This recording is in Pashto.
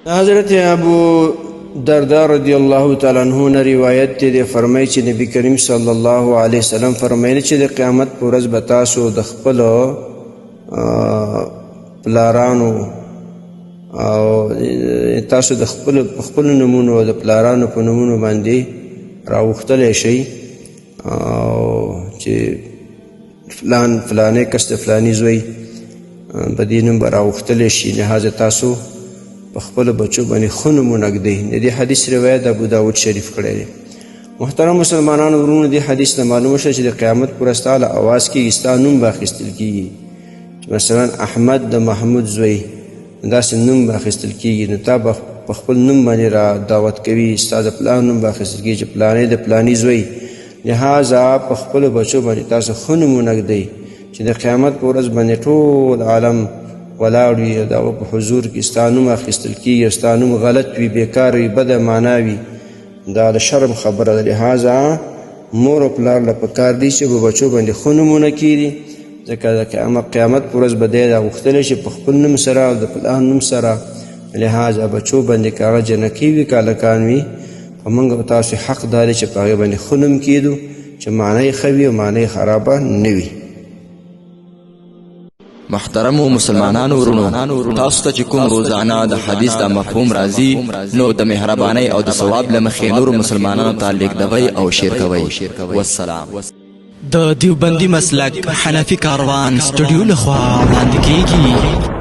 حضرت ابو درداء رضی الله تعالی عنہ نے روایت دی فرمایي چې نبی کریم صلی الله علیه وسلم فرمایلی چې د قیامت پر ورځ به تاسو د خپل پلارانو او تاسو د خپل نمونو او د پلارانو په نمونو باندې راوختلی شئ او چې فلانه کس د فلاني زوی په دې نوم به راوختلی شي، لهذا تاسو په خپلو بچو باندې ښه نومونه ږدئ. د دې حدیث روایت ابو داود شریف کړی دی. محترم مسلمانانو ورونو، د حدیث نه معلومه شوه چې د قیامت پر ورځ ستا له اواز کېږي، ستا نوم به اخیستل کېږي. مثلا احمد د محمود زوی داسې نوم به اخیستل کېږي، نو تا به په خپل نوم باندې را دعوت کوي، ستا د پلان نوم به اخیستل کېږي چې پلانې د پلاني زوی. لهذا په خپلو بچو باندې تاسو ښه نومونه ږدئ چې د قیامت په ورځ باندې ټول عالم ولاړ وي، د هغه په حضور کې ستا نوم اخیستل کېږي او ستا نوم غلط وي، بیکار وي، بده معنا وي، دا د شرم خبره ده. لهذا مور او پلار له پکار دي چې په بچو باندې ښه نومونه کېږي، ځکه د قیامت په ورځ به دی راغوښتلی شي په خپل نوم سره او د پلار نوم سره. لهذا بچو باندې که هغه جنکۍ وي که هلکان وي، په موږ او تاسو حق دا دی چې په هغې باندې ښه نوم کېږدو چې معنی یې ښه وي او معنی یې خرابه نه وي. محترمو مسلمانانو ورونو، تاسو ته چې کوم روزانه د حدیث د مفهوم راځي، نو د مهربانۍ او د ثواب له مخې نورو مسلمانانو ته لیږدوئ او شیر کوئ. والسلام. د دیوبندي مسلک حنفي کاروان سټوډیو لخوا وړاندې کیږي.